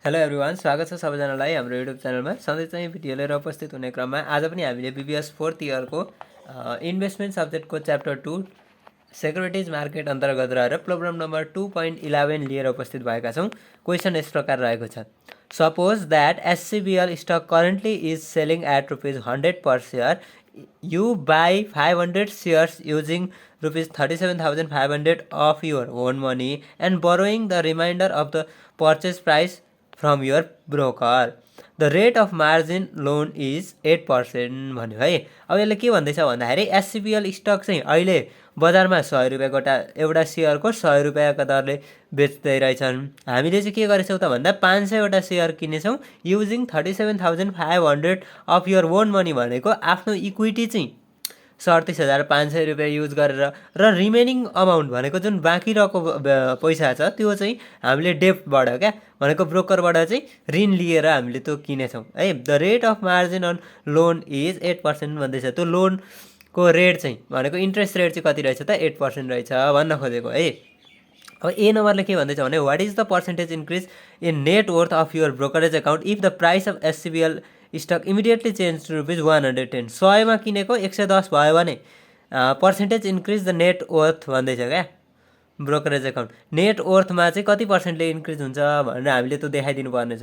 Hello everyone, स्वागत छ सबैजनालाई हाम्रो युट्युब च्यानलमा। सधैँ चाहिँ भिडियो लिएर उपस्थित हुने क्रममा आज पनि हामीले बिबिएस 4th इयरको इन्भेस्टमेन्ट सब्जेक्टको च्याप्टर 2 सेक्युरिटिज मार्केट अन्तर्गत रहेर प्रोब्लम नम्बर 2.11 लिएर उपस्थित भएका छौँ। क्वेसन यस प्रकार रहेको छ। Suppose that SCBL stock currently is selling at ₹100 per share. You buy 500 shares using ₹37,500 of your own money and borrowing the remainder of the purchase price from your broker. The rate of margin loan is 8% भन्यो है। अब यसले के भन्दैछ भन्दाखेरि एससिबिएल stock चाहिँ अहिले बजारमा ₹100 एउटा सेयरको ₹100 दरले बेच्दै रहेछन्। हामीले चाहिँ के गरेछौँ त भन्दा 500वटा सेयर किनेछौँ using 37,500 of your own money भनेको आफ्नो इक्विटी चाहिँ ₹37,500 युज गरेर र रिमेनिङ अमाउन्ट भनेको जुन बाँकी रहेको पैसा छ त्यो चाहिँ हामीले डेप्टबाट क्या भनेको ब्रोकरबाट चाहिँ ऋण लिएर हामीले त्यो किनेछौँ है। The rate of margin on loan is 8% भन्दैछ। त्यो लोनको रेट चाहिँ भनेको इन्ट्रेस्ट रेट चाहिँ कति रहेछ त 8% रहेछ भन्न खोजेको है। अब ए नम्बरले के भन्दैछ भने what is the percentage increase in net worth of your brokerage account if the price of SCBL stock immediately change to ₹110। 100मा किनेको 110 भयो भने percentage increase the net worth भन्दैछ क्या ब्रोकरेज अकाउन्ट। नेट वर्थमा चाहिँ कति पर्सेन्टले इन्क्रिज हुन्छ भनेर हामीले त्यो देखाइदिनु पर्नेछ।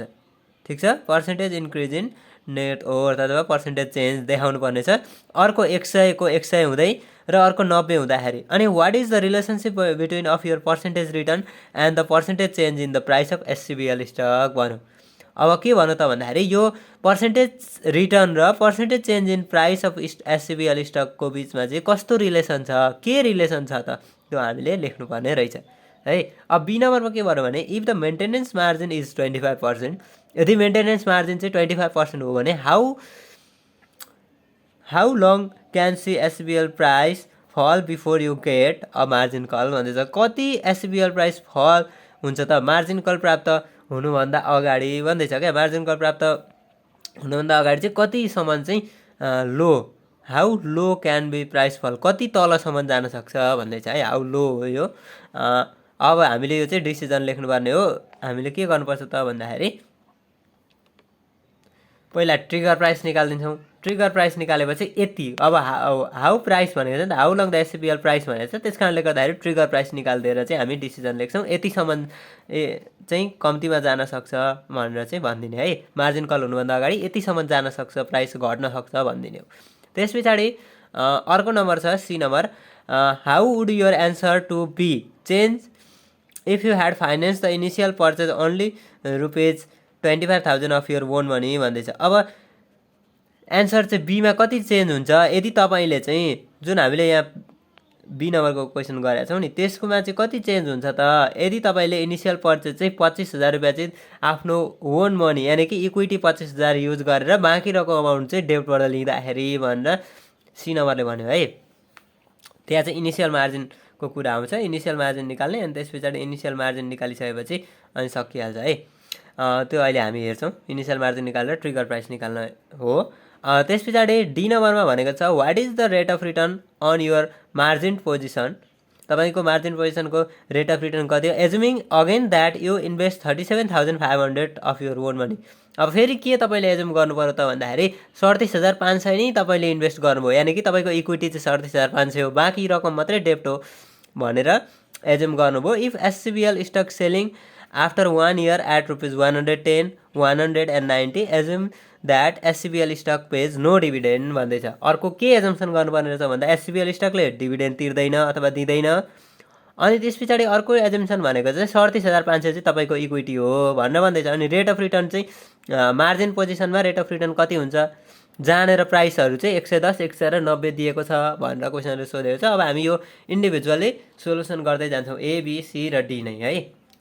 ठिक छ, percentage increase in net worth अथवा पर्सेन्टेज चेन्ज देखाउनु पर्नेछ। अर्को 100को 100 हुँदै र अर्को 90 हुँदाखेरि अनि what is the relationship between of your percentage return and the percentage change in the price of SCBL stock भनौँ। अब के भन्नु त भन्दाखेरि यो पर्सेन्टेज रिटर्न र percentage change in price of SCBL स्टकको बिचमा चाहिँ कस्तो रिलेसन छ, के रिलेसन छ त त्यो हामीले लेख्नुपर्ने रहेछ है। अब बी नम्बरमा के भन्यो भने if the maintenance margin is 25%, यदि मेन्टेनेन्स मार्जिन चाहिँ 25% हो भने how long can C SBL price fall before you get a margin call भन्दैछ। कति एसबिएल प्राइस फल हुन्छ त मार्जिन कल प्राप्त हुनुभन्दा अगाडि भन्दैछ क्या। मार्जिन कल प्राप्त हुनुभन्दा अगाडि चाहिँ कतिसम्म चाहिँ low, how low can be price fall, कति तलसम्म जान सक्छ भन्दैछ है। हाउ लो हो यो। अब हामीले यो चाहिँ डिसिजन लेख्नुपर्ने हो। हामीले के गर्नुपर्छ त भन्दाखेरि पहिला ट्रिगर प्राइस निकालिदिन्छौँ। ट्रिगर प्राइस निकालेपछि यति। अब हाउ प्राइस भनेको छ नि त, हाउ लङ द एसबिएल प्राइस भनेको छ, त्यस कारणले गर्दाखेरि ट्रिगर प्राइस निकालिदिएर चाहिँ हामी डिसिजन लेख्छौँ। यतिसम्म चाहिँ कम्तीमा जान सक्छ भनेर चाहिँ भनिदिने है। मार्जिन कल हुनुभन्दा अगाडि यतिसम्म जान सक्छ, प्राइस घट्न सक्छ भनिदिने हो। त्यस पछाडि अर्को नम्बर छ C number, how would your answer to be change if you had finance the initial purchase only ₹25,000 of your own money भन्दैछ। अब एन्सर चाहिँ बीमा कति चेन्ज हुन्छ यदि तपाईँले चाहिँ जुन हामीले यहाँ बी नम्बरको क्वेसन गरेका छौँ नि त्यसकोमा चाहिँ कति चेन्ज हुन्छ त यदि तपाईँले इनिसियल पर्चेज चाहिँ ₹25,000 चाहिँ आफ्नो ओन मनी यानि कि इक्विटी 25,000 युज गरेर बाँकी रहेको अमाउन्ट चाहिँ डेब्टबाट लिँदाखेरि भनेर सी नम्बरले भन्यो है। त्यहाँ चाहिँ इनिसियल मार्जिनको कुरा आउँछ, इनिसियल मार्जिन निकाल्ने अनि त्यस पछाडि इनिसियल मार्जिन निकालिसकेपछि अनि सकिहाल्छ है। त्यो अहिले हामी हेर्छौँ। इनिसियल मार्जिन निकालेर ट्रिगर प्राइस निकाल्न हो। त्यस पछाडि डी नम्बरमा भनेको छ what is the rate of return on your margin position, तपाईँको मार्जिन पोजिसनको रेट अफ रिटर्न कति हो assuming again that you invest 37,500 of your own money. अब फेरि के तपाईँले एजुम गर्नु पर्यो त भन्दाखेरि 37,500 नै तपाईँले इन्भेस्ट गर्नुभयो, यानि कि तपाईँको इक्विटी चाहिँ 37,500 हो, बाँकी रकम मात्रै डेप्ट हो भनेर एजुम गर्नुभयो। If SCBL stock selling after 1 year at ₹110, 190 assume that SCBL stock pays no dividend भन्दैछ। अर्को के एजम्सन गर्नुपर्ने रहेछ भन्दा एससिबिएल स्टकले डिभिडेन्ड तिर्दैन अथवा दिँदैन। अनि त्यस पछाडि अर्को एजम्सन भनेको चाहिँ 37,500 चाहिँ तपाईँको इक्विटी हो भनेर भन्दैछ। अनि रेट अफ रिटर्न चाहिँ मार्जिन पोजिसनमा रेट अफ रिटर्न कति हुन्छ जानेर प्राइसहरू चाहिँ 110, 100 र 90 दिएको छ भनेर क्वेसनले सोधेको छ। अब हामी यो इन्डिभिजुअली सोल्युसन गर्दै जान्छौँ, ए बी सी र डी नै है।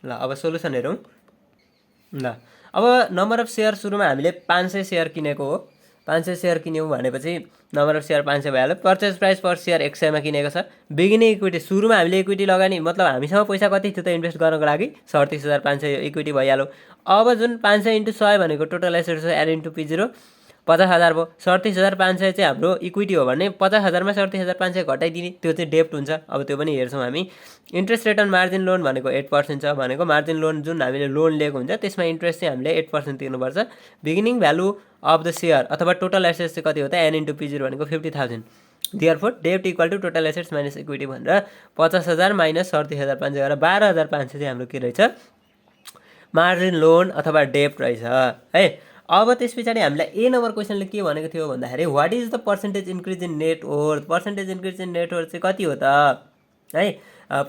ल अब सोल्युसन हेरौँ। ल अब नम्बर अफ सेयर सुरुमा हामीले 500 सेयर किनेको हो। 500 सेयर किन्यौँ भनेपछि नम्बर अफ सेयर 500 भइहाल्यो। पर्चेज प्राइस पर सेयर 100मा किनेको छ। बिगिनिङ इक्विटी सुरुमा हामीले इक्विटी लगानी मतलब हामीसँग पैसा कति थियो त इन्भेस्ट गर्नको लागि 37,500 इक्विटी भइहाल्यो। अब जुन 500 × 100 भनेको टोटल एसेट छ एल इन्टु P0 50,000 भयो। 37,500 चाहिँ हाम्रो इक्विटी हो भने 50,000 मा 37,500 घटाइदिने, त्यो चाहिँ डेप्ट हुन्छ। अब त्यो पनि हेर्छौँ हामी। Interest rate on margin loan भनेको 8% छ, भनेको मार्जिन लोन जुन हामीले लोन लिएको हुन्छ त्यसमा इन्ट्रेस्ट चाहिँ हामीले 8% तिर्नुपर्छ। Beginning value of the share अथवा टोटल एसेट्स चाहिँ कति हो त, n इन्टु P0 भनेको 50,000। देयरफोर डेप्ट equal to total assets minus equity भनेर 50,000 माइनस 37,500 गरेर 12,500 चाहिँ हाम्रो के रहेछ, मार्जिन लोन अथवा डेप्ट रहेछ है। अब त्यस पछाडि हामीलाई ए नम्बर क्वेसनले के भनेको थियो भन्दाखेरि what is the percentage increase in net worth. Percentage increase in net worth चाहिँ कति हो त है,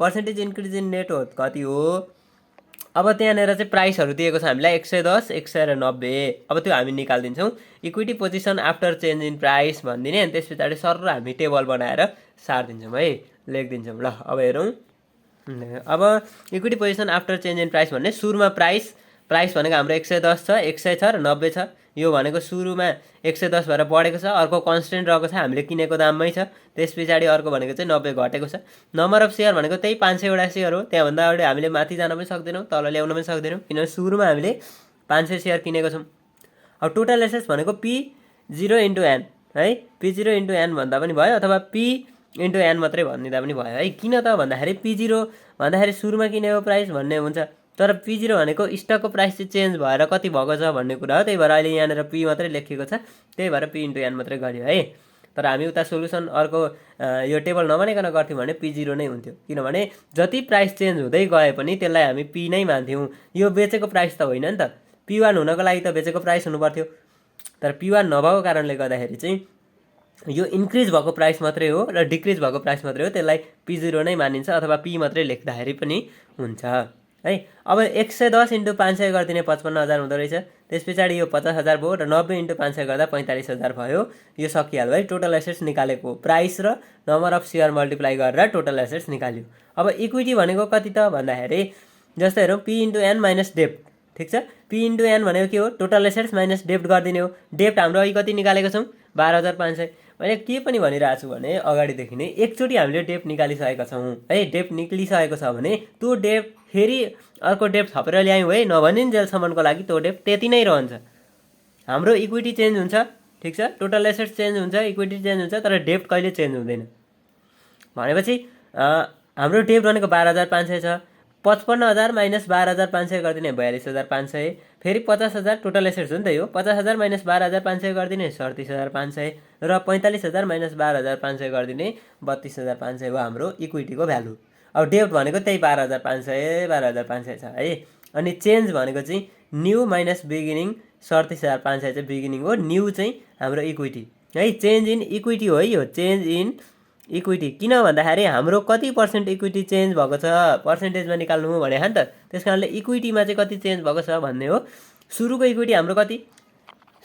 पर्सेन्टेज इन्क्रिज इन नेटवर्थ कति हो। अब त्यहाँनिर चाहिँ प्राइसहरू दिएको छ हामीलाई 110, 190। अब त्यो हामी निकालिदिन्छौँ। Equity position after change in price भनिदिने, अनि त्यस पछाडि सर हामी टेबल बनाएर सारिदिन्छौँ है, लेखिदिन्छौँ। ल अब हेरौँ। अब equity position after change in price भन्ने सुरुमा प्राइस भनेको हाम्रो 110 छ, 100 छ र 90 छ। यो भनेको सुरुमा 110 भएर बढेको छ, अर्को कन्सटेन्ट रहेको छ, हामीले किनेको दाममै छ। त्यस पछाडि अर्को भनेको चाहिँ 90 घटेको छ। नम्बर अफ सेयर भनेको त्यही 500 वटा सेयर हो, त्यहाँभन्दा अगाडि हामीले माथि जान पनि सक्दैनौँ, तल ल्याउन पनि सक्दैनौँ, किनभने सुरुमा हामीले 500 सेयर किनेको छौँ। अब टोटल एसेट्स भनेको P0 इन्टु n है, P0 इन्टु n भन्दा पनि भयो अथवा P इन्टु n मात्रै भनिदिँदा पनि भयो है। किन त भन्दाखेरि P0 भन्दाखेरि सुरुमा किनेको प्राइस भन्ने हुन्छ, तर P0 भनेको स्टकको प्राइस चाहिँ चेन्ज भएर कति भएको छ भन्ने कुरा हो। त्यही भएर अहिले यहाँनिर P मात्रै लेखिएको छ, त्यही भएर P इन्टु n मात्रै गरियो है। तर हामी उता सोल्युसन अर्को यो टेबल नबनाइकन गर्थ्यौँ भने P0 नै हुन्थ्यो, किनभने जति प्राइस चेन्ज हुँदै गए पनि त्यसलाई हामी P नै मान्थ्यौँ। यो बेचेको प्राइस त होइन नि त, P1 हुनको लागि त बेचेको प्राइस हुनु पर्थ्यो। तर P1 नभएको कारणले गर्दाखेरि चाहिँ यो इन्क्रिज भएको प्राइस मात्रै हो र डिक्रिज भएको प्राइस मात्रै हो, त्यसलाई P0 नै मानिन्छ अथवा P मात्रै लेख्दाखेरि पनि हुन्छ है। अब 110 इन्टु 500 गरिदिने 55,000 हुँदो रहेछ। त्यस पछाडि यो 50,000 भयो र 90 इन्टु 500 गर्दा 45,000 भयो। यो सकिहाल्यो है। टोटल एसेट्स निकालेको प्राइस र नम्बर अफ सेयर मल्टिप्लाई गरेर टोटल एसेट्स निकाल्यो। अब इक्विटी भनेको कति त भन्दाखेरि जस्तै हेरौँ, P इन्टु n माइनस डेप्ट, ठिक छ। P इन्टु n भनेको के हो, टोटल एसेट्स माइनस डेप्ट गरिदिने हो। डेप्ट हाम्रो अहिले कति निकालेको छौँ, 12,500। मैले के पनि भनिरहेको छु भने अगाडिदेखि नै एकचोटि हामीले डेप्ट निकालिसकेका छौँ है। डेप्ट निक्लिसकेको छ भने त्यो डेप्ट फेरि अर्को डेप्ट थपेर ल्यायौँ है, नभनिन्जेलसम्मको लागि त्यो डेप्ट त्यति नै रहन्छ। हाम्रो इक्विटी चेन्ज हुन्छ, ठिक छ, टोटल एसेट्स चेन्ज हुन्छ, इक्विटी चेन्ज हुन्छ, तर डेप्ट कहिले चेन्ज हुँदैन। भनेपछि हाम्रो डेप्ट भनेको 12,500 छ। 55,000 माइनस 12,500 गरिदिने 42,500, फेरि 50,000 टोटल एसेट्स हो नि त यो। 50,000 माइनस 12,500 गरिदिने 37,500 र 45,000 माइनस 12,500 गरिदिने 32,500 हो हाम्रो इक्विटीको भ्यालु। अब डेप्ट भनेको त्यही 12,500 छ है। अनि चेन्ज भनेको चाहिँ न्यू माइनस बिगिनिङ, 37,500 चाहिँ बिगिनिङ हो, न्यू चाहिँ हाम्रो इक्विटी है। चेन्ज इन इक्विटी हो है यो, चेन्ज इन इक्विटी। किन भन्दाखेरि हाम्रो कति पर्सेन्ट इक्विटी चेन्ज भएको छ पर्सेन्टेजमा निकाल्नु भने हो नि त। त्यस कारणले इक्विटीमा चाहिँ कति चेन्ज भएको छ भन्ने हो। सुरुको इक्विटी हाम्रो कति,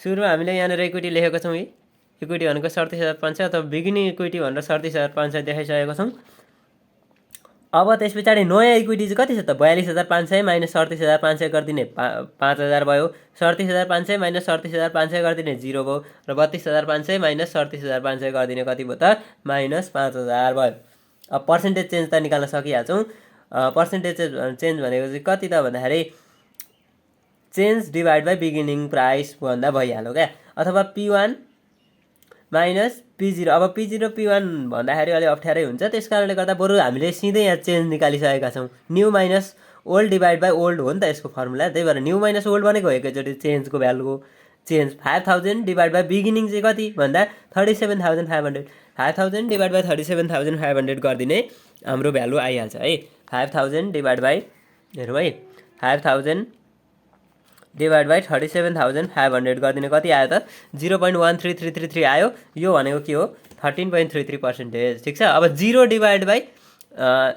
सुरुमा हामीले यहाँनिर इक्विटी लेखेको छौँ, इक्विटी भनेको 37,500 अथवा बिगिनिङ इक्विटी भनेर 37,500 देखाइसकेको छौँ। अब त्यस पछाडि नयाँ इक्विटी चाहिँ कति छ त, 42,500 माइनस 37,500 गरिदिने 5,000 भयो। 37,500 माइनस 37,500 गरिदिने 0 भयो र 32,500 माइनस 37,500 गरिदिने कति भयो त, माइनस 5,000 भयो। अब पर्सेन्टेज चेन्ज त निकाल्न सकिहाल्छौँ। पर्सेन्टेज चेन्ज भनेको चाहिँ कति त भन्दाखेरि change divide by beginning price भन्दा भइहाल्यो क्या, अथवा P1 माइनस P0। अब P0 P1 भन्दाखेरि अलि अप्ठ्यारै हुन्छ, त्यस कारणले गर्दा बरु हामीले सिधै यहाँ चेन्ज निकालिसकेका छौँ। New minus old divide by old हो नि त यसको फर्मुला, त्यही भएर न्यू माइनस ओल्ड भनेको हो एकैचोटि चेन्जको भ्यालु हो। चेन्ज 5,000 डिभाइड बाई बिगिनिङ चाहिँ कति भन्दा 37,500। 5,000 डिभाइड बाई 37,500 गरिदिने हाम्रो भ्यालु आइहाल्छ है। 5,000 डिभाइड बाई हेरौँ है, 5,000 डिभाइड बाई 37,500 गरिदिने कति आयो त, 0.13333 आयो। यो भनेको के हो, 13.33%, ठिक छ। अब 0 डिभाइड बाई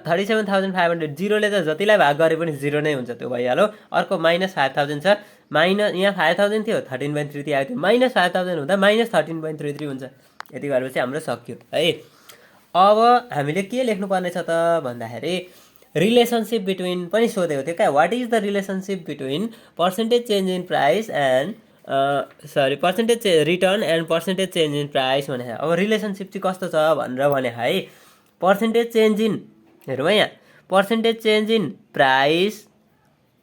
37,500, 0ले त जतिलाई भाग गरे पनि 0 नै हुन्छ, त्यो भइहाल्यो। अर्को माइनस 5,000 छ, माइनस यहाँ 5,000 थियो 13.33 आएको थियो, माइनस 5,000 हुँदा माइनस 13.33 हुन्छ। यति गरेपछि हाम्रो सक्यो है। अब हामीले के लेख्नुपर्ने छ त भन्दाखेरि रिलेसनसिप बिट्विन पनि सोधेको थियो क्या, what is the relationship between percentage change in price and percentage return and percentage change in price भने। अब रिलेसनसिप चाहिँ कस्तो छ भनेर भने है, पर्सेन्टेज चेन्ज इन हेरौँ है, यहाँ पर्सेन्टेज चेन्ज इन प्राइस,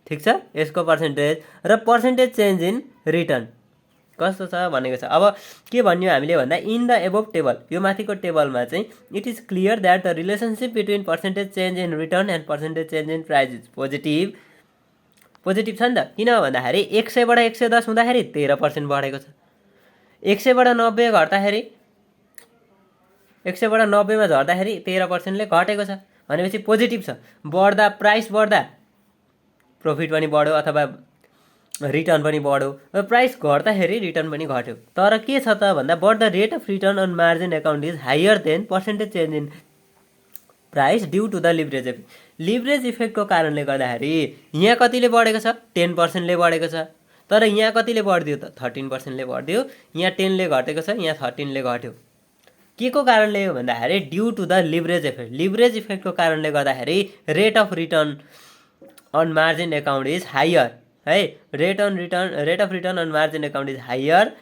ठिक छ, यसको पर्सेन्टेज र पर्सेन्टेज चेन्ज इन रिटर्न कस्तो छ भनेको छ। अब के भन्यो हामीले भन्दा इन द एबोभ टेबल, यो माथिको टेबलमा चाहिँ it is clear that the relationship between percentage change in return and percentage change in price is positive. Positive छ नि त, किन भन्दाखेरि 100बाट 110 हुँदाखेरि 13% बढेको छ, 100बाट 90 घट्दाखेरि 100बाट 90मा झर्दाखेरि 13%ले घटेको छ भनेपछि पोजिटिभ छ। बढ्दा प्राइस बढ्दा प्रफिट पनि बढ्यो अथवा रिटर्न पनि बढ्यो, र प्राइस घट्दाखेरि रिटर्न पनि घट्यो। तर के छ त भन्दा but the rate of return on margin account is higher than percentage change in price due to the leverage effect. Leverage इफेक्टको कारणले गर्दाखेरि यहाँ कतिले बढेको छ 10%ले बढेको छ, तर यहाँ कतिले बढ्दियो त 13%ले बढ्दियो, यहाँ 10ले घटेको छ, यहाँ 13ले घट्यो। के को कारणले हो भन्दाखेरि due to the leverage effect. Leverage इफेक्टको कारणले गर्दाखेरि rate of return on margin account is higher है, rate of return on margin account is higher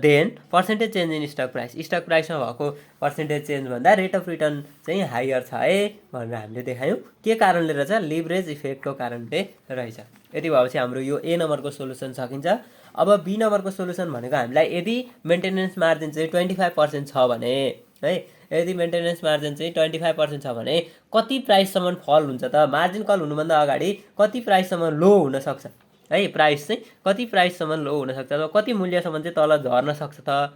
than percentage change in stock price. Stock प्राइसमा भएको पर्सेन्टेज चेन्ज भन्दा rate of return चाहिँ higher छ है भनेर हामीले देखायौँ। के कारणले रहेछ? लिभरेज इफेक्टको कारणले रहेछ। यति भएपछि हाम्रो यो ए नम्बरको सोलुसन सकिन्छ। अब बी नम्बरको सोलुसन भनेको हामीलाई यदि मेन्टेनेन्स मार्जिन चाहिँ 25% छ भने है, यदि मेन्टेनेन्स मार्जिन चाहिँ 25% छ भने कति प्राइससम्म फल हुन्छ त? मार्जिन कल हुनुभन्दा अगाडि कति प्राइससम्म लो हुनसक्छ है, प्राइस चाहिँ कति प्राइससम्म लो हुनसक्छ, अथवा कति मूल्यसम्म चाहिँ तल झर्न सक्छ त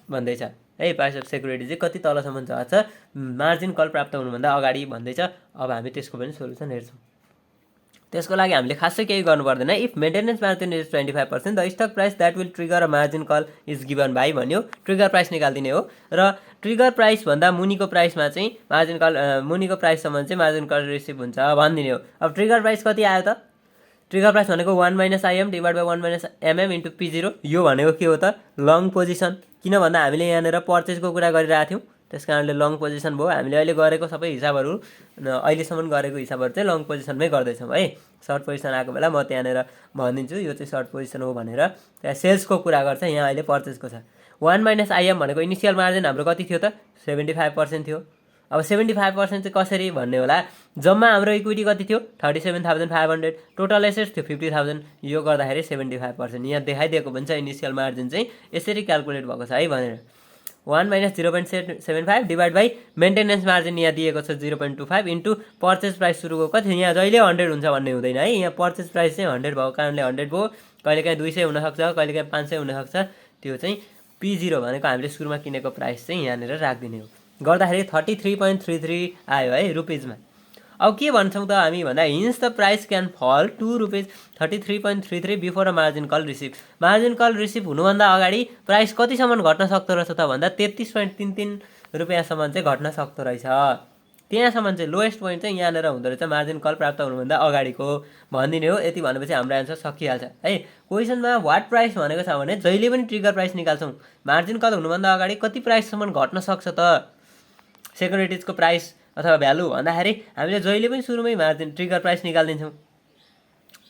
भन्दैछ है। प्राइस अफ सेक्युरिटी चाहिँ कति तलसम्म झर्छ मार्जिन कल प्राप्त हुनुभन्दा अगाडि भन्दैछ। अब हामी त्यसको पनि सोलुसन हेर्छौँ। त्यसको लागि हामीले खासै केही गर्नु पर्दैन। If maintenance margin is 25% the stock price that will trigger a margin call is given by भन्यो। ट्रिगर प्राइस निकालिदिने हो र ट्रिगर प्राइस भन्दा मुनिको प्राइसमा चाहिँ मार्जिन कल मुनिको प्राइससम्म चाहिँ मार्जिन कल रिसिभ हुन्छ भनिदिने हो। अब ट्रिगर प्राइस कति आयो त? ट्रिगर प्राइस भनेको 1 - IM divide by 1 - MM into P0। यो भनेको के हो त? Long position. किन भन्दा हामीले यहाँनिर पर्चेजको कुरा गरिरहेको थियौँ, त्यस कारणले लङ पोजिसन भयो। हामीले अहिले गरेको सबै हिसाबहरू अहिलेसम्म गरेको हिसाबहरू चाहिँ लङ पोजिसनमै गर्दैछौँ है। सर्ट पोजिसन आएको बेला म त्यहाँनिर भनिदिन्छु यो चाहिँ सर्ट पोजिसन हो भनेर। त्यहाँ सेल्सको कुरा गर्छ, यहाँ अहिले पर्चेजको छ। 1 - IM भनेको इनिसियल मार्जिन हाम्रो कति थियो त? 75% थियो। अब 75% चाहिँ कसरी भन्ने होला? जम्मा हाम्रो इक्विटी कति थियो? 37,500। टोटल एसेट्स थियो 50,000। यो गर्दाखेरि 75%। यहाँ देखाइदिएको पनि छ इनिसियल मार्जिन चाहिँ यसरी क्यालकुलेट भएको छ है भनेर। 1 - 0.75 डिभाइड बाई मेन्टेनेन्स मार्जिन यहाँ दिएको छ 0.25 इन्टु पर्चेज प्राइस सुरुको कति? यहाँ जहिले 100 हुन्छ भन्ने हुँदैन है। यहाँ पर्चेज प्राइस चाहिँ 100 भएको कारणले 100 भयो। कहिलेकाहीँ 200 हुनसक्छ, कहिलेकाहीँ 500 हुनसक्छ। त्यो चाहिँ P0 भनेको हामीले सुरुमा किनेको प्राइस चाहिँ यहाँनिर राखिदिने हो। गर्दाखेरि 33.33 आयो है रुपिजमा। अब के भन्छौँ त हामी भन्दा hence the price can fall ₹2 33.33 before a margin call receive. Margin call receive हुनुभन्दा अगाडि प्राइस कतिसम्म घट्न सक्दो रहेछ त भन्दा 33.33 रुपियाँसम्म चाहिँ घट्न सक्दो रहेछ। त्यहाँसम्म चाहिँ लोएस्ट पोइन्ट चाहिँ यहाँनिर हुँदो रहेछ मार्जिन कल प्राप्त हुनुभन्दा अगाडिको भनिदिने हो। यति भनेपछि हाम्रो एन्सर सकिहाल्छ है। क्वेसनमा वाट प्राइस भनेको छ भने जहिले पनि ट्रिगर प्राइस निकाल्छौँ। मार्जिन कल हुनुभन्दा अगाडि कति प्राइससम्म घट्न सक्छ त सेक्युरिटिजको प्राइस अथवा भ्यालु भन्दाखेरि हामीले जहिले पनि सुरुमै मार्जिन ट्रिगर प्राइस निकालिदिन्छौँ।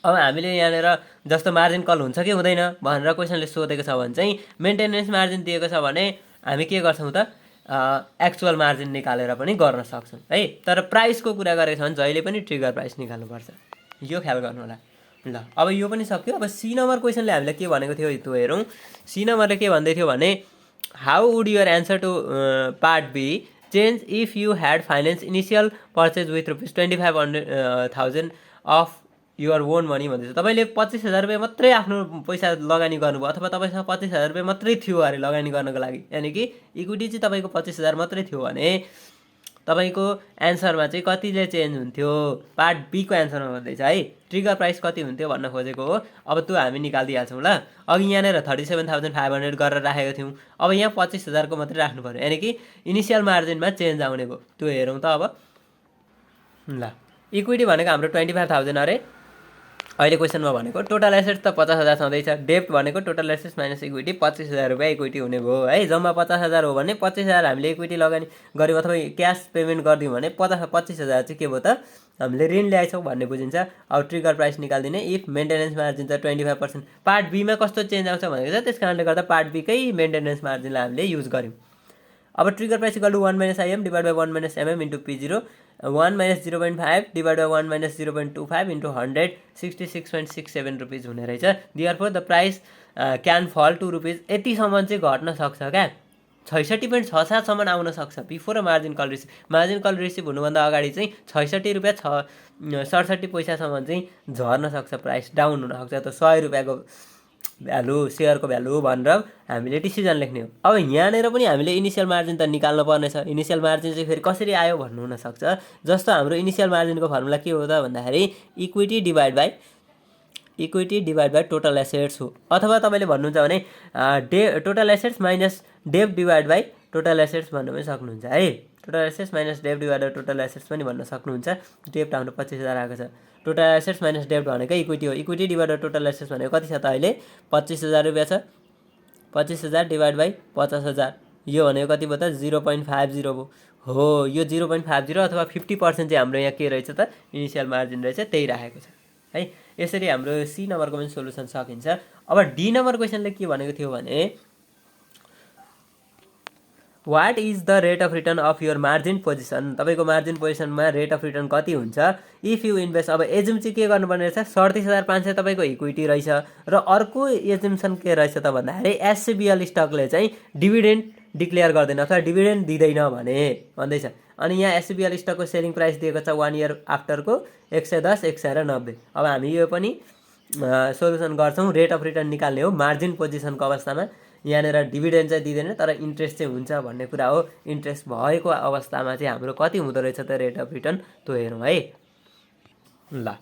अब हामीले यहाँनिर जस्तो मार्जिन कल हुन्छ कि हुँदैन भनेर क्वेसनले सोधेको छ भने चाहिँ मेन्टेनेन्स मार्जिन दिएको छ भने हामी के गर्छौँ त एक्चुअल मार्जिन निकालेर पनि गर्न सक्छौँ है। तर प्राइसको कुरा गरेको छ भने जहिले पनि ट्रिगर प्राइस निकाल्नुपर्छ, यो ख्याल गर्नु होला। ल अब यो पनि सक्यो। अब सी नम्बर क्वेसनले हामीलाई के भनेको थियो त्यो हेरौँ। सी नम्बरले के भन्दै थियो भने how would your answer to part B change if you had finance initial purchase with ₹25,000 of your own money भन्दैछ। तपाईँले 25,000 रुपियाँ मात्रै आफ्नो पैसा लगानी गर्नुभयो अथवा तपाईँसँग 25,000 रुपियाँ मात्रै थियो अरे लगानी गर्नको लागि, यानि कि इक्विटी चाहिँ तपाईँको 25,000 मात्रै थियो भने तपाईँको एन्सरमा चाहिँ कतिले चेन्ज हुन्थ्यो? पार्ट बीको एन्सरमा भन्दैछ है। ट्रिगर प्राइस कति हुन्थ्यो भन्न खोजेको हो। अब त्यो हामी निकालिदिइहाल्छौँ ल। अघि यहाँनिर 37,500 गरेर राखेको थियौँ, अब यहाँ 25,000 को मात्रै राख्नु पऱ्यो, यानि कि इनिसियल मार्जिनमा चेन्ज आउने भयो। त्यो हेरौँ त अब। ल इक्विटी भनेको हाम्रो 25,000 अरे। अहिले क्वेसनमा भनेको टोटल एसेट्स त 50,000 छँदैछ। डेप्ट भनेको टोटल एसेट्स माइनस इक्विटी 25,000 रुपियाँ इक्विटी हुने भयो है। जम्मा 50,000 हो भने 25,000 हामीले इक्विटी लगानी गऱ्यौँ अथवा क्यास पेमेन्ट गरिदिउँ भने 25,000 चाहिँ के भयो त हामीले ऋण ल्याएछौँ भन्ने बुझिन्छ। अब ट्रिगर प्राइस निकालिदिने इफ मेन्टेनेन्स मार्जिन त 25%। पार्ट बीमा कस्तो चेन्ज आउँछ भनेको छ, त्यस कारणले गर्दा पार्ट बीकै मेन्टेनेन्स मार्जिनलाई हामीले युज गऱ्यौँ। अब trigger price equal to 1 - IM divide by 1 - MM into P0। 1 minus 0.5 divide by 1 minus 0.25 into 100 66.67 rupees हुने रहेछ। Therefore the price can fall to rupees. यतिसम्म चाहिँ घट्न सक्छ क्या, 66.67सम्म आउन सक्छ before margin call receive. Margin call receive हुनुभन्दा अगाडि चाहिँ 66 रुपियाँ 67 पैसासम्म चाहिँ झर्न सक्छ, प्राइस डाउन हुनसक्छ। त 100 रुपियाँको भ्यालु सेयरको भ्यालु भनेर हामीले डिसिजन लेख्ने हो। अब यहाँनिर पनि हामीले इनिसियल मार्जिन त निकाल्नु पर्नेछ। इनिसियल मार्जिन चाहिँ फेरि कसरी आयो भन्नु हुनसक्छ। जस्तो हाम्रो इनिसियल मार्जिनको फर्मुला के हो त भन्दाखेरि equity divide by total assets हो। अथवा तपाईँले भन्नुहुन्छ भने टोटल एसेट्स माइनस डेब्ट डिभाइड बाई टोटल एसेट्स भन्नु पनि सक्नुहुन्छ है। टोटल एसेट्स माइनस डेब्ट डिभाइड बाई टोटल एसेट्स पनि भन्न सक्नुहुन्छ। डेब्ट हाम्रो 25,000 आएको छ, टोटल एसेट्स माइनस डेब्ट भनेको इक्विटी हो। Equity divide by total assets भनेको कति छ त अहिले 25,000 रुपियाँ छ। 25,000 डिभाइड बाई 50,000 यो भनेको कति भयो त 0.50 भयो। हो यो 0.50 अथवा 50% चाहिँ हाम्रो यहाँ के रहेछ त इनिसियल मार्जिन रहेछ, त्यही राखेको छ है। यसरी हाम्रो सी नम्बरको पनि सोल्युसन सकिन्छ। अब डी नम्बर क्वेसनले के भनेको थियो भने what is the rate of return of your margin position. तपाईँको मार्जिन पोजिसनमा रेट अफ रिटर्न कति हुन्छ इफ यु इन्भेस्ट। अब एजुम चाहिँ के गर्नुपर्ने रहेछ 37,500 तपाईँको इक्विटी रहेछ र अर्को एजुम्सन के रहेछ त भन्दाखेरि एससिबिएल स्टकले चाहिँ डिभिडेन्ड डिक्लेयर गर्दैन अथवा डिभिडेन्ड दिँदैन भन्दैछ। अनि यहाँ एससिबिएल स्टकको सेलिङ प्राइस दिएको छ 1 इयर आफ्टरको 110, 190। अब हामी यो पनि सोल्युसन गर्छौँ। रेट अफ रिटर्न निकाल्ने हो मार्जिन पोजिसनको अवस्थामा। यहाँनिर डिभिडेन्ड चाहिँ दिँदैन तर इन्ट्रेस्ट चाहिँ हुन्छ भन्ने कुरा हो। इन्ट्रेस्ट भएको अवस्थामा चाहिँ हाम्रो कति हुँदो रहेछ त रेट अफ रिटर्न त्यो हेरौँ है। ल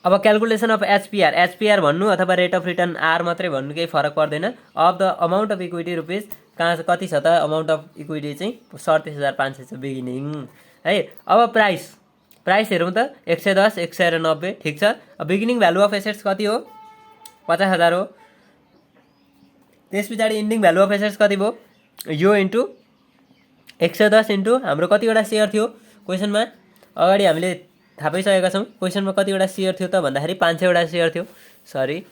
अब क्यालकुलेसन अफ एचपिआर भन्नु अथवा रेट अफ रिटर्न आर मात्रै भन्नु केही फरक पर्दैन। Of the amount of equity rupees कहाँ कति छ त अमाउन्ट अफ इक्विटी चाहिँ 37,500 छ बिगिनिङ है। अब प्राइस हेरौँ त 110, 190 ठिक छ। अब बिगिनिङ भ्यालु अफ एसेट्स कति हो 50,000 हो। त्यस पछाडि इन्डिङ भ्यालु अफ एसेट्स कति भयो यो इन्टु 110 इन्टु हाम्रो कतिवटा सेयर थियो क्वेसनमा अगाडि हामीले थाहा पाइसकेका छौँ। क्वेसनमा कतिवटा सेयर थियो त भन्दाखेरि 500 वटा सेयर थियो। सरी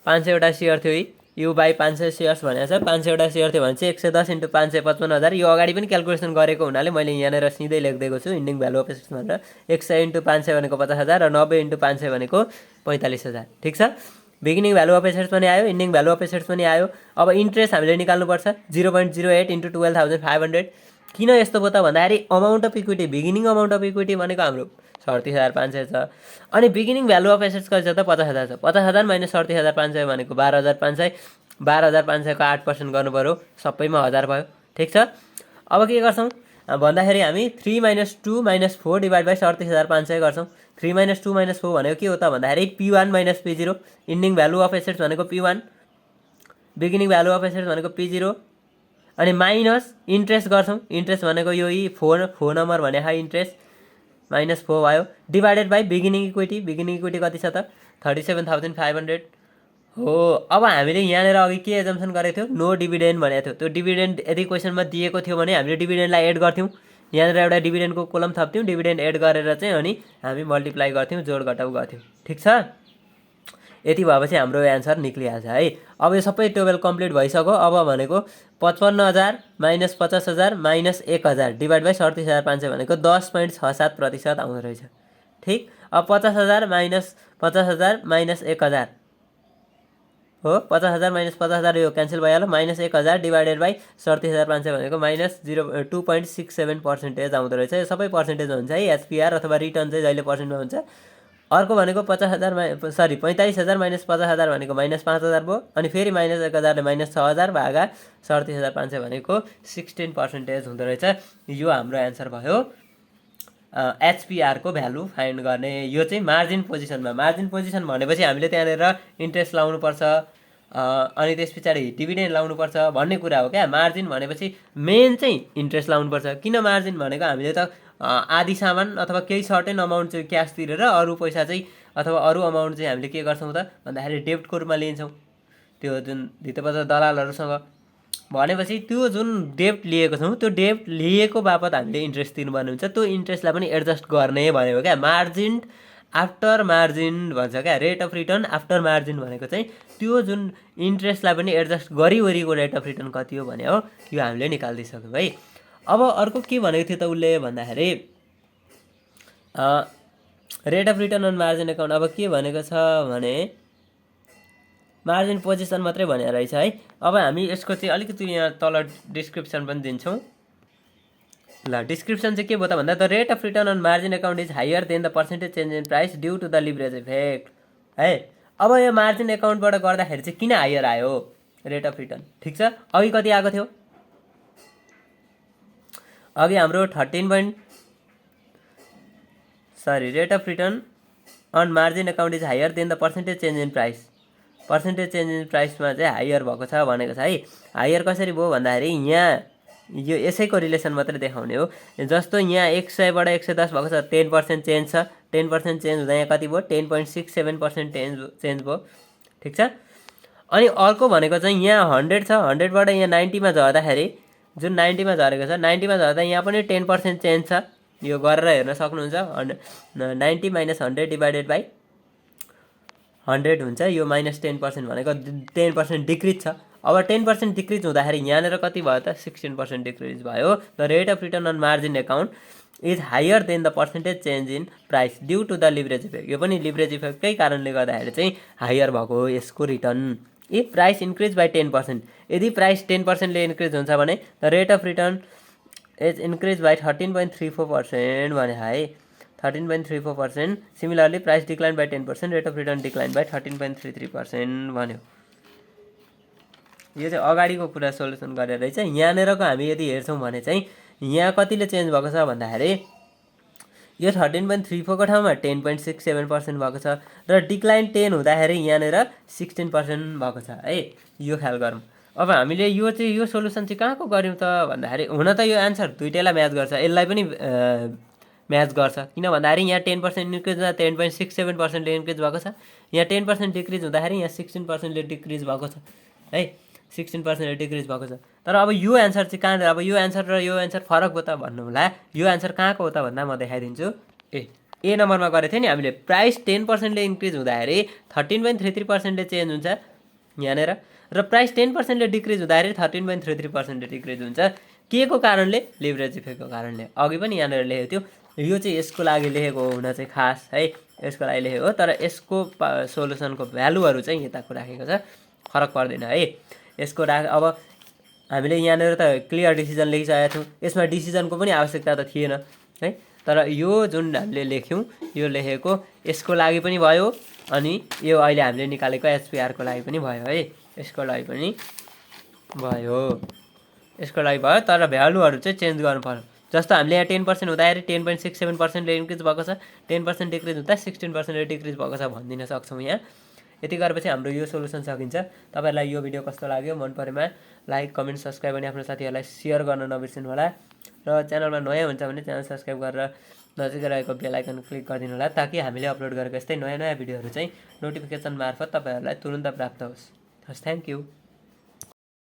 500 वटा सेयर थियो। यु बाई 500 सेयर्स भनेको छ। 500 वटा सेयर थियो भने चाहिँ 110 इन्टु 500 55,000। यो अगाडि पनि क्यालकुलेसन गरेको हुनाले मैले यहाँनिर सिधै लेखिदिएको छु इन्डिङ भ्यालु अफ एसेट्स भनेर। 100 इन्टु 500 भनेको 50,000 र 90 इन्टु 500 भनेको 45,000 ठिक छ। बिगिनिङ भ्यालु अफ एसेट्स पनि आयो, इन्डिङ भ्यालु अफ एसेट्स पनि आयो। अब इन्ट्रेस्ट हामीले निकाल्नुपर्छ 0.08 इन्टु 12,500। किन यस्तो भयो त भन्दाखेरि amount of equity beginning amount of equity भनेको हाम्रो 37,500 छ। अनि बिगिनिङ भ्यालु अफ एसेट्स कति छ त 50,000 छ। 50,000 माइनस 37,500 भनेको 12,500। 12,500 को 8% गर्नु पऱ्यो, सबैमा 1000 भयो ठिक छ। अब के गर्छौँ भन्दाखेरि हामी 3 माइनस 2 माइनस 4 डिभाइड बाई 37,500 गर्छौँ। 3 माइनस 2 माइनस 4 भनेको के हो त भन्दाखेरि P1 minus P0। Ending value of assets भनेको P1, beginning value of assets भनेको P0 अनि माइनस इन्ट्रेस्ट गर्छौँ। इन्ट्रेस्ट भनेको यो 4 नम्बर भने हाई इन्ट्रेस्ट माइनस 4 भयो divided by beginning equity. Beginning equity कति छ त 37,500 हो। अब हामीले यहाँनिर अघि के एजम्सन गरेको थियो नो डिभिडेन्ड भनेको थियो। त्यो डिभिडेन्ड यदि क्वेसनमा दिएको थियो भने हामीले डिभिडेन्डलाई एड गर्थ्यौँ। यहाँनिर एउटा डिभिडेन्डको कोलम थप्थ्यौँ, डिभिडेन्ड एड गरेर चाहिँ अनि हामी मल्टिप्लाई गर्थ्यौँ, जोड घटाउ गर्थ्यौँ ठिक छ। यति भएपछि हाम्रो एन्सर निक्लिहाल्छ है। अब यो सबै टेबल कम्प्लिट भइसक्यो। अब भनेको 55,000 माइनस 50,000 माइनस 1,000 डिभाइड बाई 37,500 भनेको 10.67% आउँदो रहेछ ठिक। अब 50,000 माइनस 1,000 हो। 50,000 माइनस 50,000 यो क्यान्सल भइहाल्यो। माइनस 1,000 डिभाइडेड बाई 37,500 भनेको माइनस 2.67% आउँदो रहेछ। यो सबै पर्सेन्टेज हुन्छ है। एचपिआर अथवा रिटर्न चाहिँ जहिले पर्सेन्टमा हुन्छ। अर्को भनेको 45,000 माइनस 50,000 भनेको माइनस 5,000 भयो। अनि फेरि माइनस 1,000 ले माइनस 6,000 भागा 37,500 भनेको 16% हुँदो रहेछ। यो हाम्रो एन्सर भयो एचपिआरको भ्यालु फाइन्ड गर्ने। यो चाहिँ मार्जिन पोजिसनमा। मार्जिन पोजिसन भनेपछि हामीले त्यहाँनिर इन्ट्रेस्ट लाउनुपर्छ अनि त्यस पछाडि डिभिडेन्ड लाउनुपर्छ भन्ने कुरा हो क्या। मार्जिन भनेपछि मेन चाहिँ इन्ट्रेस्ट लाउनुपर्छ। किन मार्जिन भनेको हामीले त आधी सामान अथवा केही सर्टेन अमाउन्ट चाहिँ क्यास तिरेर अरू पैसा चाहिँ अथवा अरू अमाउन्ट चाहिँ हामीले के गर्छौँ त भन्दाखेरि डेब्टको रूपमा लिन्छौँ। त्यो जुन भित्रबाट दलालहरूसँग भनेपछि त्यो जुन डेब्ट लिएको छौँ त्यो डेब्ट लिएको बापत हामीले इन्ट्रेस्ट तिर्नुपर्ने हुन्छ। त्यो इन्ट्रेस्टलाई पनि एडजस्ट गर्ने भनेको क्या मार्जिन आफ्टर मार्जिन भन्छ क्या। Rate of return after margin भनेको चाहिँ त्यो जुन इन्ट्रेस्टलाई पनि एडजस्ट गरिवरिको रेट अफ रिटर्न कति हो भने हो यो हामीले निकाल्दिसक्यौँ है। अब अर्को के भनेको थियो त उसले भन्दाखेरि rate of return on margin account अब के भनेको छ भने मार्जिन पोजिसन मात्रै भनेर रहेछ है। अब हामी यसको चाहिँ अलिकति यहाँ तल डिस्क्रिप्सन पनि दिन्छौँ। ल डिस्क्रिप्सन चाहिँ के भयो त भन्दा the rate of return on margin account is higher than the percentage change in price due to the leverage effect है। अब यो मार्जिन एकाउन्टबाट गर्दाखेरि चाहिँ किन हायर आयो रेट अफ रिटर्न? ठिक छ, अघि कति आएको थियो? अघि हाम्रो rate of return on margin account is higher than the percentage change in price. Percentage change in प्राइसमा चाहिँ हायर भएको छ भनेको छ है। हायर कसरी भयो भन्दाखेरि यहाँ यो यसैको रिलेसन मात्रै देखाउने हो। जस्तो यहाँ 100बाट 110 भएको छ, 10% चेन्ज छ। 10% चेन्ज हुँदा यहाँ कति भयो? 10.67% चेन्ज भयो। ठिक छ। अनि अर्को भनेको चाहिँ यहाँ 100 छ, 100बाट यहाँ 90मा झर्दाखेरि जुन 90मा झरेको छ, 90मा झर्दा यहाँ पनि 10% चेन्ज छ। यो गरेर हेर्न सक्नुहुन्छ। 90 - 100 डिभाइडेड बाई 100 हुन्छ। यो -10% भनेको 10% डिक्रिज छ। अब 10% डिक्रिज हुँदाखेरि यहाँनिर कति भयो त? 16% डिक्रिज भयो। The rate of return on margin account is higher than the percentage change in price due to the leverage effect. यो पनि लिभरेज इफेक्टकै कारणले गर्दाखेरि चाहिँ हायर भएको हो यसको return. If price increase by 10%, यदि प्राइस 10%ले इन्क्रिज हुन्छ भने the rate of return is increase by 13.34% भने है। 13.34%। Similarly price decline by 10%, rate of return decline by 13.33% भन्यो। यो चाहिँ अगाडिको कुरा सोल्युसन गरेर रहेछ। यहाँनिरको हामी यदि हेर्छौँ भने चाहिँ यहाँ कतिले चेन्ज भएको छ भन्दाखेरि यो 13.34 को ठाउँमा 10.67% भएको छ र डिक्लाइन 10 हुँदाखेरि यहाँनिर 16% भएको छ है। यो ख्याल गरौँ। अब हामीले यो सोल्युसन चाहिँ कहाँको गऱ्यौँ त भन्दाखेरि हुन त यो आन्सर दुईटैलाई म्याच गर्छ, यसलाई पनि म्याच गर्छ। किन भन्दाखेरि यहाँ 10% इन्क्रिज हुँदा 10.67%ले इन्क्रिज भएको छ, यहाँ 10% डिक्रिज हुँदाखेरि यहाँ 16%ले डिक्रिज भएको छ है। 16%ले डिक्रिज भएको छ। तर अब यो एन्सर चाहिँ कहाँनिर? अब यो एन्सर र यो एन्सर फरक हो त भन्नु होला। यो एन्सर कहाँको हो त भन्दा म देखाइदिन्छु। ए नम्बरमा गरेको थियो नि हामीले। प्राइस 10%ले इन्क्रिज हुँदाखेरि 13.33%ले चेन्ज हुन्छ यहाँनिर, र प्राइस 10%ले डिक्रिज हुँदाखेरि 13.33%ले डिक्रिज हुन्छ। के को कारणले? लिभरेज इफेक्टको कारणले। अघि पनि यहाँनिर लेखेको थियो। यो चाहिँ यसको लागि लेखेको हुन चाहिँ खास है, यसको लागि लेखेको हो। तर यसको सोल्युसनको भ्यालुहरू चाहिँ यताको राखेको छ, फरक पर्दैन है यसको अब हामीले यहाँनिर त क्लियर डिसिजन लेखिसकेका थियौँ, यसमा डिसिजनको पनि आवश्यकता त थिएन है। तर यो जुन हामीले लेख्यौँ यो लेखेको यसको लागि पनि भयो, अनि यो अहिले हामीले निकालेको एचपिआरको लागि पनि भयो है। यसको लागि पनि भयो, यसको लागि भयो। तर भ्यालुहरू चाहिँ चेन्ज गर्नु पर्यो। जस्तो हामीले यहाँ 10% हुँदाखेरि 10.67%ले इन्क्रिज भएको छ, 10% डिक्रिज हुँदा 16%ले डिक्रिज भएको छ भनिदिन सक्छौँ यहाँ। यति गरेपछि हाम्रो यो सोल्युसन सकिन्छ। तपाईँहरूलाई यो भिडियो कस्तो लाग्यो? मन परेमा लाइक, कमेन्ट, सब्सक्राइब अनि आफ्नो साथीहरूलाई सेयर गर्न नबिर्सिनु होला। र च्यानलमा नयाँ हुन्छ भने च्यानल सब्सक्राइब गरेर नजिकै रहेको बेल आइकन क्लिक गरिदिनु होला, ताकि हामीले अपलोड गरेको यस्तै नयाँ भिडियोहरू चाहिँ नोटिफिकेसन मार्फत तपाईँहरूलाई तुरुन्त प्राप्त होस्। हस्, थ्याङ्क यू।